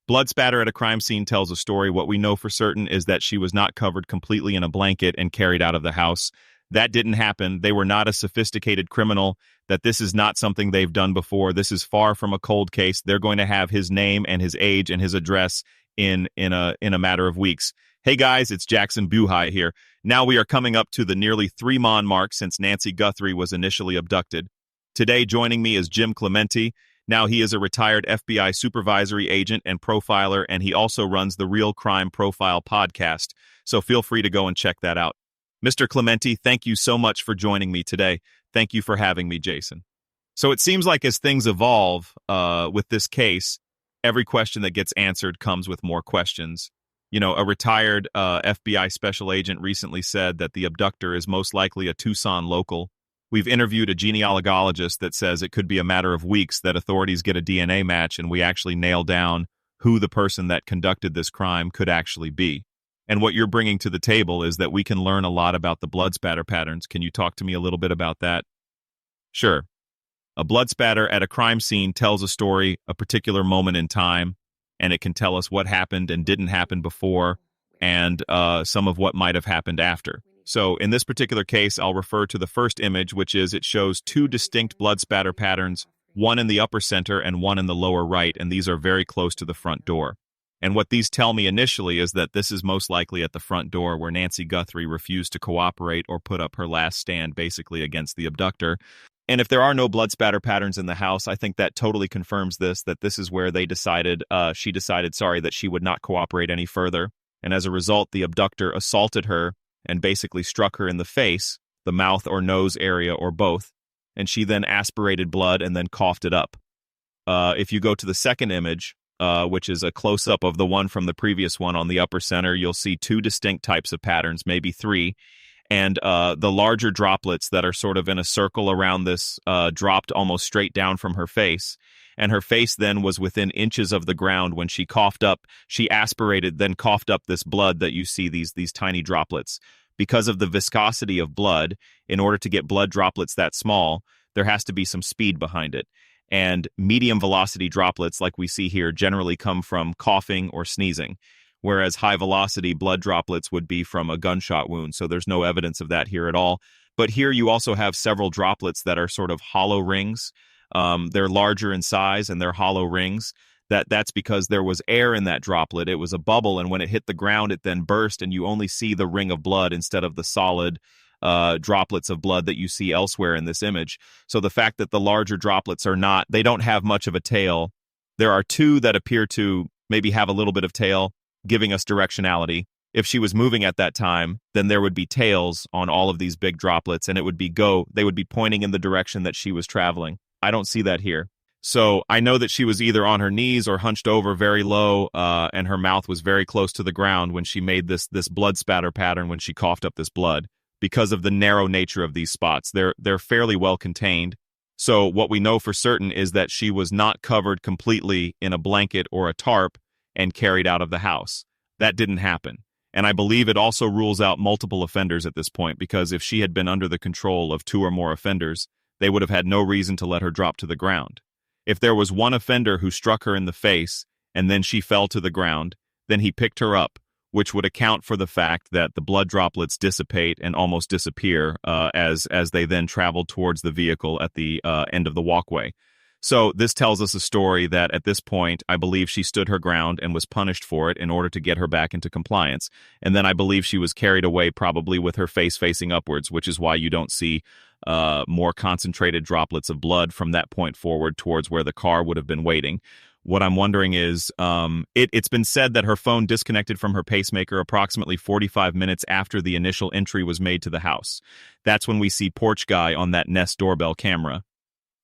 Blood spatter at a crime scene tells a story. What we know for certain is that she was not covered completely in a blanket and carried out of the house. That didn't happen. They were not a sophisticated criminal, that this is not something they've done before. This is far from a cold case. They're going to have his name and his age and his address in a matter of weeks. Hey guys, it's Jackson Buhai here. Now we are coming up to the nearly 3-month mark since Nancy Guthrie was initially abducted. Today joining me is Jim Clementi. Now he is a retired FBI supervisory agent and profiler, and he also runs the Real Crime Profile podcast, so feel free to go and check that out. Mr. Clementi, thank you so much for joining me today. Thank you for having me, Jason. So it seems like as things evolve with this case, every question that gets answered comes with more questions. You know, a retired FBI special agent recently said that the abductor is most likely a Tucson local. We've interviewed a genealogist that says it could be a matter of weeks that authorities get a DNA match and we actually nail down who the person that conducted this crime could actually be. And what you're bringing to the table is that we can learn a lot about the blood spatter patterns. Can you talk to me a little bit about that? Sure. A blood spatter at a crime scene tells a story, a particular moment in time, and it can tell us what happened and didn't happen before, and some of what might have happened after. So in this particular case, I'll refer to the first image, which is it shows 2 distinct blood spatter patterns, one in the upper center and one in the lower right, and these are very close to the front door. And what these tell me initially is that this is most likely at the front door where Nancy Guthrie refused to cooperate or put up her last stand basically against the abductor. And if there are no blood spatter patterns in the house, I think that totally confirms that this is where she decided, that she would not cooperate any further. And as a result, the abductor assaulted her and basically struck her in the face, the mouth or nose area or both. And she then aspirated blood and then coughed it up. If you go to the second image, which is a close-up of the one from the previous one on the upper center, you'll see 2 distinct types of patterns, maybe 3. And the larger droplets that are sort of in a circle around this dropped almost straight down from her face. And her face then was within inches of the ground. When she coughed up, she aspirated, then coughed up this blood that you see, these tiny droplets. Because of the viscosity of blood, in order to get blood droplets that small, there has to be some speed behind it. And medium velocity droplets, like we see here, generally come from coughing or sneezing, whereas high velocity blood droplets would be from a gunshot wound. So there's no evidence of that here at all. But here you also have several droplets that are sort of hollow rings. They're larger in size and they're hollow rings. That's because there was air in that droplet. It was a bubble, and when it hit the ground, it then burst, and you only see the ring of blood instead of the solid droplets of blood that you see elsewhere in this image. So the fact that the larger droplets they don't have much of a tail. There are 2 that appear to maybe have a little bit of tail, giving us directionality. If she was moving at that time, then there would be tails on all of these big droplets, and they would be pointing in the direction that she was traveling. I don't see that here. So I know that she was either on her knees or hunched over very low, and her mouth was very close to the ground when she made this blood spatter pattern when she coughed up this blood. Because of the narrow nature of these spots, they're fairly well contained. So what we know for certain is that she was not covered completely in a blanket or a tarp and carried out of the house. That didn't happen. And I believe it also rules out multiple offenders at this point, because if she had been under the control of 2 or more offenders, they would have had no reason to let her drop to the ground. If there was one offender who struck her in the face and then she fell to the ground, then he picked her up, which would account for the fact that the blood droplets dissipate and almost disappear as they then travel towards the vehicle at the end of the walkway. So this tells us a story that at this point, I believe she stood her ground and was punished for it in order to get her back into compliance. And then I believe she was carried away probably with her face facing upwards, which is why you don't see more concentrated droplets of blood from that point forward towards where the car would have been waiting. What I'm wondering is, it's been said that her phone disconnected from her pacemaker approximately 45 minutes after the initial entry was made to the house. That's when we see Porch Guy on that Nest doorbell camera.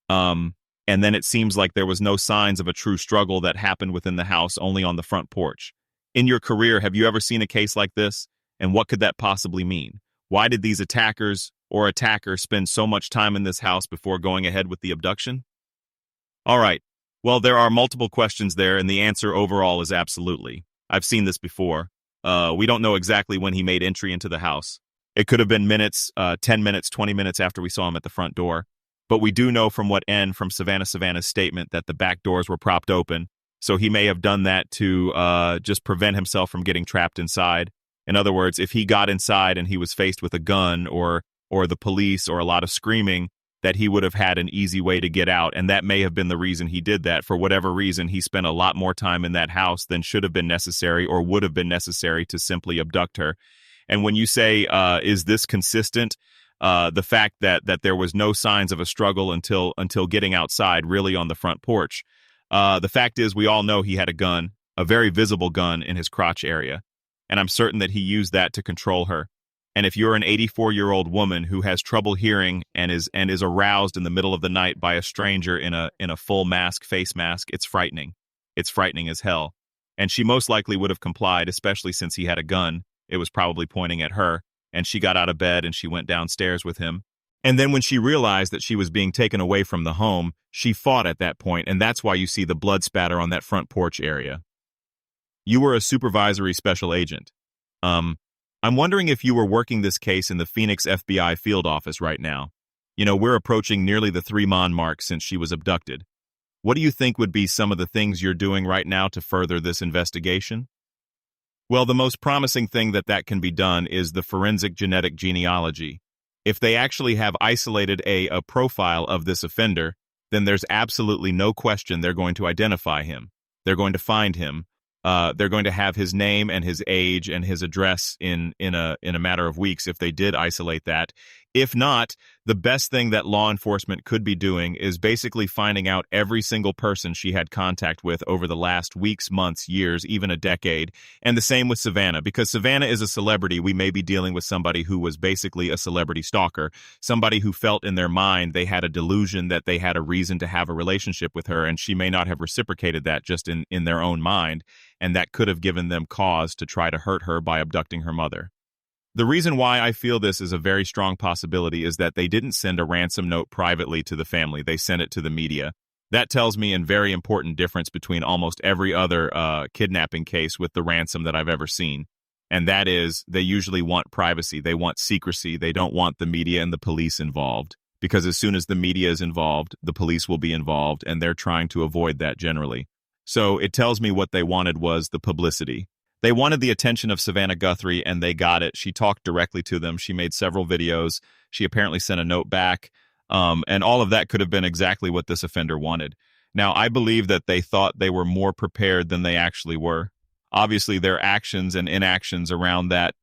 And then it seems like there was no signs of a true struggle that happened within the house, only on the front porch. In your career, have you ever seen a case like this? And what could that possibly mean? Why did these attackers or attacker spend so much time in this house before going ahead with the abduction? All right. Well, there are multiple questions there, and the answer overall is absolutely. I've seen this before. We don't know exactly when he made entry into the house. It could have been minutes, 10 minutes, 20 minutes after we saw him at the front door. But we do know from Savannah's statement that the back doors were propped open, So he may have done that to just prevent himself from getting trapped inside. In other words, if he got inside and he was faced with a gun or the police or a lot of screaming, that he would have had an easy way to get out, and that may have been the reason he did that. For whatever reason, he spent a lot more time in that house than should have been necessary or would have been necessary to simply abduct her. And when you say, is this consistent, the fact that there was no signs of a struggle until getting outside, really on the front porch, the fact is we all know he had a gun, a very visible gun in his crotch area, and I'm certain that he used that to control her. And if you're an 84-year-old woman who has trouble hearing and is aroused in the middle of the night by a stranger in a full mask, face mask, it's frightening. It's frightening as hell. And she most likely would have complied, especially since he had a gun. It was probably pointing at her, and she got out of bed and she went downstairs with him. And then when she realized that she was being taken away from the home, she fought at that point, and that's why you see the blood spatter on that front porch area. You were a supervisory special agent. I'm wondering if you were working this case in the Phoenix FBI field office right now. You know, we're approaching nearly the 3-month mark since she was abducted. What do you think would be some of the things you're doing right now to further this investigation? Well, the most promising thing that can be done is the forensic genetic genealogy. If they actually have isolated a profile of this offender, then there's absolutely no question they're going to identify him. They're going to find him. They're going to have his name and his age and his address in a matter of weeks if they did isolate that. If not, the best thing that law enforcement could be doing is basically finding out every single person she had contact with over the last weeks, months, years, even a decade. And the same with Savannah, because Savannah is a celebrity. We may be dealing with somebody who was basically a celebrity stalker, somebody who felt in their mind they had a delusion that they had a reason to have a relationship with her, and she may not have reciprocated that just in their own mind, and that could have given them cause to try to hurt her by abducting her mother. The reason why I feel this is a very strong possibility is that they didn't send a ransom note privately to the family. They sent it to the media. That tells me a very important difference between almost every other kidnapping case with the ransom that I've ever seen. And that is, they usually want privacy. They want secrecy. They don't want the media and the police involved. Because as soon as the media is involved, the police will be involved, and they're trying to avoid that generally. So it tells me what they wanted was the publicity. They wanted the attention of Savannah Guthrie, and they got it. She talked directly to them. She made several videos. She apparently sent a note back. And all of that could have been exactly what this offender wanted. Now, I believe that they thought they were more prepared than they actually were. Obviously, their actions and inactions around that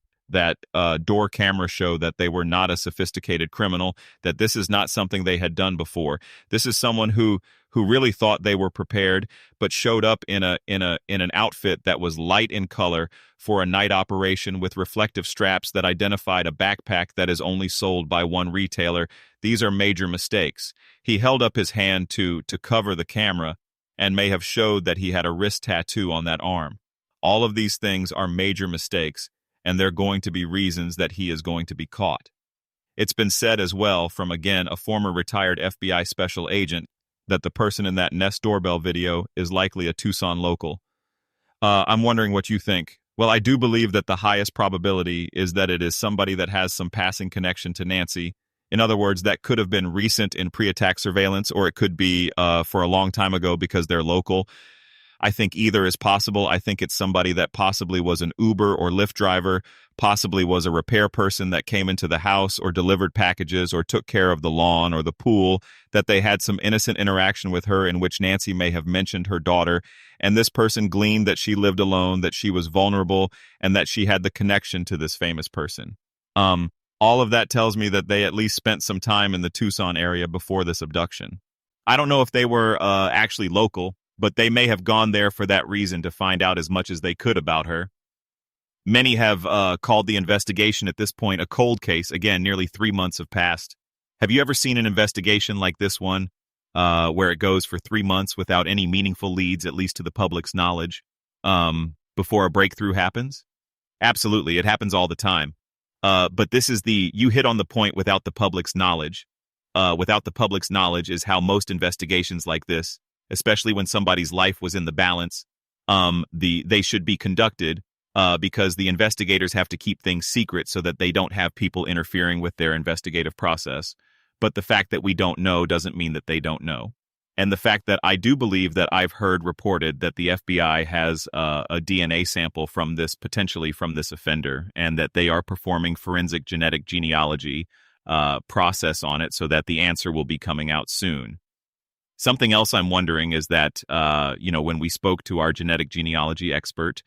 door camera show that they were not a sophisticated criminal, that this is not something they had done before. This is someone who really thought they were prepared, but showed up in an outfit that was light in color for a night operation with reflective straps that identified a backpack that is only sold by one retailer. These are major mistakes. He held up his hand to cover the camera and may have showed that he had a wrist tattoo on that arm. All of these things are major mistakes, and they're going to be reasons that he is going to be caught. It's been said as well from, again, a former retired FBI special agent that the person in that Nest doorbell video is likely a Tucson local. I'm wondering what you think. Well, I do believe that the highest probability is that it is somebody that has some passing connection to Nancy. In other words, that could have been recent in pre-attack surveillance, or it could be for a long time ago because they're local. I think either is possible. I think it's somebody that possibly was an Uber or Lyft driver, possibly was a repair person that came into the house or delivered packages or took care of the lawn or the pool, that they had some innocent interaction with her in which Nancy may have mentioned her daughter, and this person gleaned that she lived alone, that she was vulnerable, and that she had the connection to this famous person. All of that tells me that they at least spent some time in the Tucson area before this abduction. I don't know if they were actually local, but they may have gone there for that reason, to find out as much as they could about her. Many have called the investigation at this point a cold case. Again, nearly 3 months have passed. Have you ever seen an investigation like this one, where it goes for 3 months without any meaningful leads, at least to the public's knowledge, before a breakthrough happens? Absolutely, it happens all the time. But this is you hit on the point without the public's knowledge. Without the public's knowledge is how most investigations like this, especially when somebody's life was in the balance, they should be conducted, because the investigators have to keep things secret so that they don't have people interfering with their investigative process. But the fact that we don't know doesn't mean that they don't know. And the fact that I do believe that I've heard reported that the FBI has a DNA sample from this, potentially from this offender, and that they are performing forensic genetic genealogy process on it so that the answer will be coming out soon. Something else I'm wondering is that, when we spoke to our genetic genealogy expert,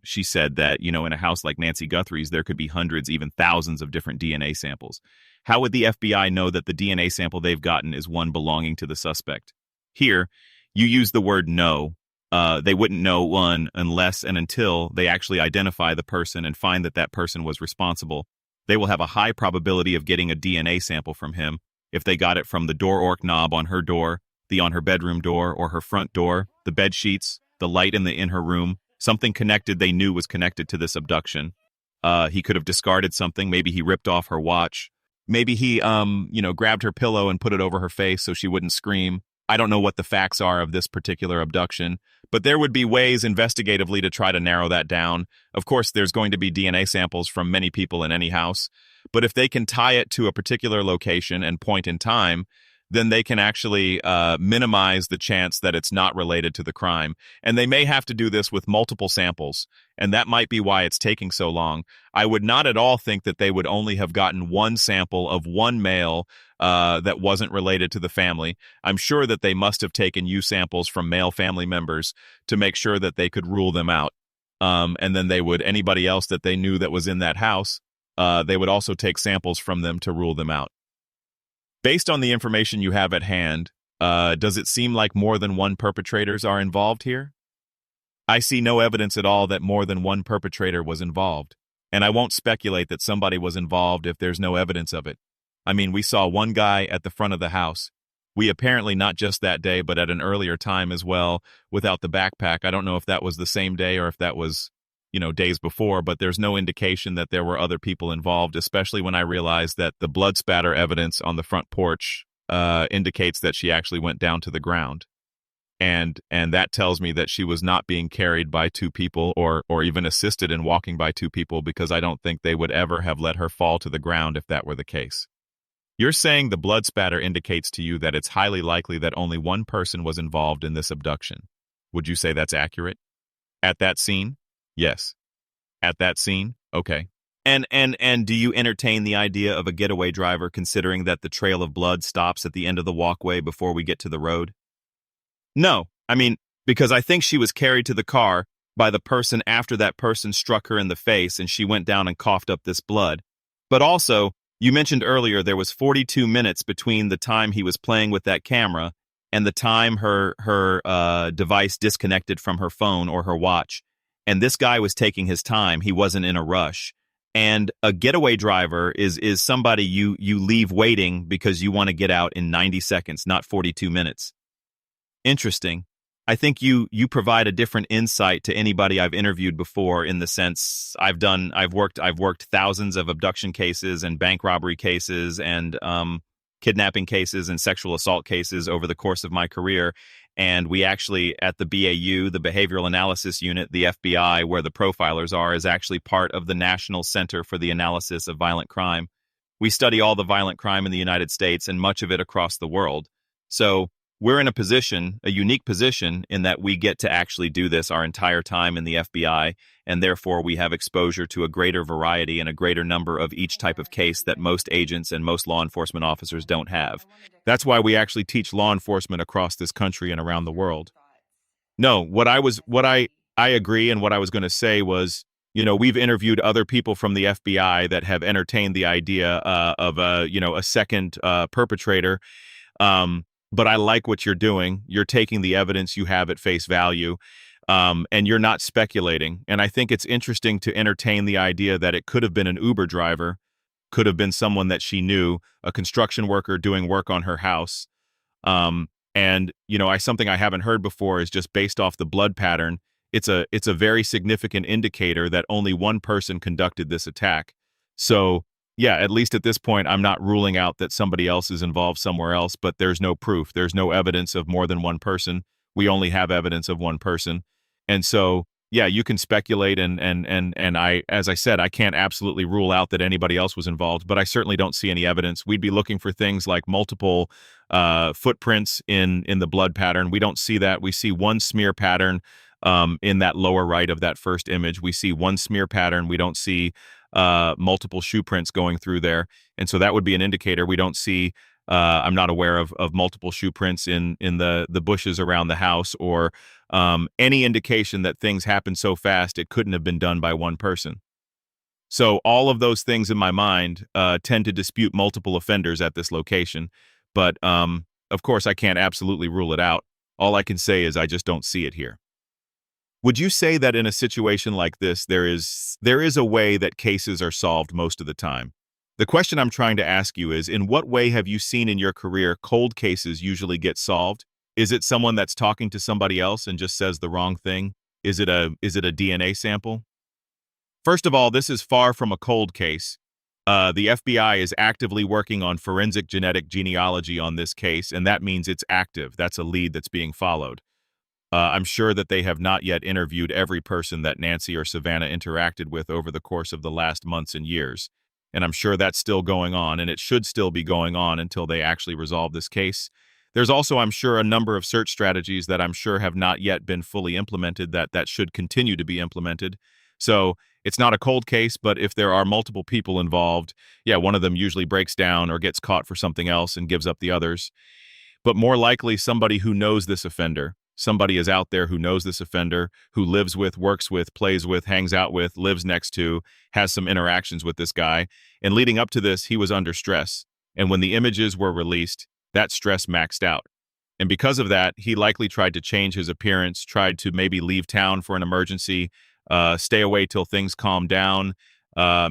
she said that, in a house like Nancy Guthrie's, there could be hundreds, even thousands of different DNA samples. How would the FBI know that the DNA sample they've gotten is one belonging to the suspect? Here, you use the word no. They wouldn't know one unless and until they actually identify the person and find that that person was responsible. They will have a high probability of getting a DNA sample from him if they got it from the door orc knob on her door, on her bedroom door, or her front door, the bed sheets, the light in her room, something connected they knew was connected to this abduction. He could have discarded something. Maybe he ripped off her watch. Maybe he, grabbed her pillow and put it over her face so she wouldn't scream. I don't know what the facts are of this particular abduction, but there would be ways investigatively to try to narrow that down. Of course, there's going to be DNA samples from many people in any house, but if they can tie it to a particular location and point in time, then they can actually minimize the chance that it's not related to the crime. And they may have to do this with multiple samples, and that might be why it's taking so long. I would not at all think that they would only have gotten one sample of one male that wasn't related to the family. I'm sure that they must have taken samples from male family members to make sure that they could rule them out. And then anybody else that they knew that was in that house, they would also take samples from them to rule them out. Based on the information you have at hand, does it seem like more than one perpetrators are involved here? I see no evidence at all that more than one perpetrator was involved, and I won't speculate that somebody was involved if there's no evidence of it. I mean, we saw one guy at the front of the house. We apparently, not just that day, but at an earlier time as well, without the backpack. I don't know if that was the same day or if that was, days before, but there's no indication that there were other people involved, especially when I realized that the blood spatter evidence on the front porch indicates that she actually went down to the ground. And that tells me that she was not being carried by two people or even assisted in walking by two people, because I don't think they would ever have let her fall to the ground if that were the case. You're saying the blood spatter indicates to you that it's highly likely that only one person was involved in this abduction. Would you say that's accurate? At that scene? Yes. At that scene? Okay. And do you entertain the idea of a getaway driver, considering that the trail of blood stops at the end of the walkway before we get to the road? No. I mean, because I think she was carried to the car by the person after that person struck her in the face and she went down and coughed up this blood. But also, you mentioned earlier there was 42 minutes between the time he was playing with that camera and the time her device disconnected from her phone or her watch. And this guy was taking his time. He wasn't in a rush. And a getaway driver is somebody you leave waiting because you want to get out in 90 seconds, not 42 minutes. Interesting. I think you provide a different insight to anybody I've interviewed before, in the sense I've worked thousands of abduction cases and bank robbery cases and kidnapping cases and sexual assault cases over the course of my career. And we actually, at the BAU, the Behavioral Analysis Unit, the FBI, where the profilers are, is actually part of the National Center for the Analysis of Violent Crime. We study all the violent crime in the United States and much of it across the world. So we're in a unique position, in that we get to actually do this our entire time in the FBI, and therefore we have exposure to a greater variety and a greater number of each type of case that most agents and most law enforcement officers don't have. That's why we actually teach law enforcement across this country and around the world. No, I agree, and what I was going to say was, we've interviewed other people from the FBI that have entertained the idea of a second perpetrator. But I like what you're doing. You're taking the evidence you have at face value, and you're not speculating. And I think it's interesting to entertain the idea that it could have been an Uber driver, could have been someone that she knew, a construction worker doing work on her house. Something I haven't heard before is, just based off the blood pattern, it's a very significant indicator that only one person conducted this attack. So, yeah, at least at this point, I'm not ruling out that somebody else is involved somewhere else, but there's no proof. There's no evidence of more than one person. We only have evidence of one person. And so, yeah, you can speculate and I, as I said, I can't absolutely rule out that anybody else was involved, but I certainly don't see any evidence. We'd be looking for things like multiple footprints in the blood pattern. We don't see that. We see one smear pattern in that lower right of that first image. We see one smear pattern. We don't see multiple shoe prints going through there, and so that would be an indicator. We don't see. I'm not aware of multiple shoe prints in the bushes around the house, or any indication that things happen so fast it couldn't have been done by one person. So all of those things in my mind tend to dispute multiple offenders at this location, but of course I can't absolutely rule it out. All I can say is I just don't see it here. Would you say that in a situation like this, there is a way that cases are solved most of the time? The question I'm trying to ask you is, in what way have you seen in your career cold cases usually get solved? Is it someone that's talking to somebody else and just says the wrong thing? Is it a DNA sample? First of all, this is far from a cold case. The FBI is actively working on forensic genetic genealogy on this case, and that means it's active. That's a lead that's being followed. I'm sure that they have not yet interviewed every person that Nancy or Savannah interacted with over the course of the last months and years. And I'm sure that's still going on, and it should still be going on until they actually resolve this case. There's also, I'm sure, a number of search strategies that I'm sure have not yet been fully implemented that should continue to be implemented. So it's not a cold case, but if there are multiple people involved, yeah, one of them usually breaks down or gets caught for something else and gives up the others. But more likely, somebody who knows this offender. Somebody is out there who knows this offender, who lives with, works with, plays with, hangs out with, lives next to, has some interactions with this guy. And leading up to this, he was under stress. And when the images were released, that stress maxed out. And because of that, he likely tried to change his appearance, tried to maybe leave town for an emergency, stay away till things calm down,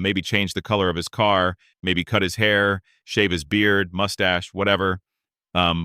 maybe change the color of his car, maybe cut his hair, shave his beard, mustache, whatever,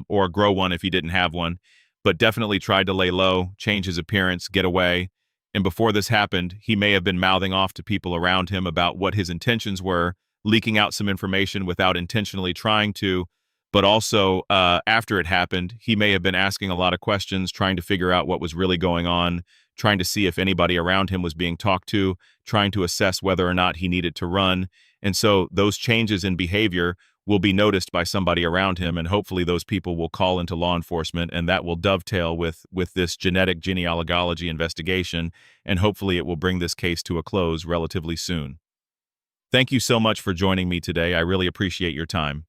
or grow one if he didn't have one, but definitely tried to lay low, change his appearance, get away. And before this happened, he may have been mouthing off to people around him about what his intentions were, leaking out some information without intentionally trying to. But also, after it happened, he may have been asking a lot of questions, trying to figure out what was really going on, trying to see if anybody around him was being talked to, trying to assess whether or not he needed to run. And so those changes in behavior will be noticed by somebody around him, and hopefully those people will call into law enforcement, and that will dovetail with this genetic genealogy investigation, and hopefully it will bring this case to a close relatively soon. Thank you so much for joining me today. I really appreciate your time.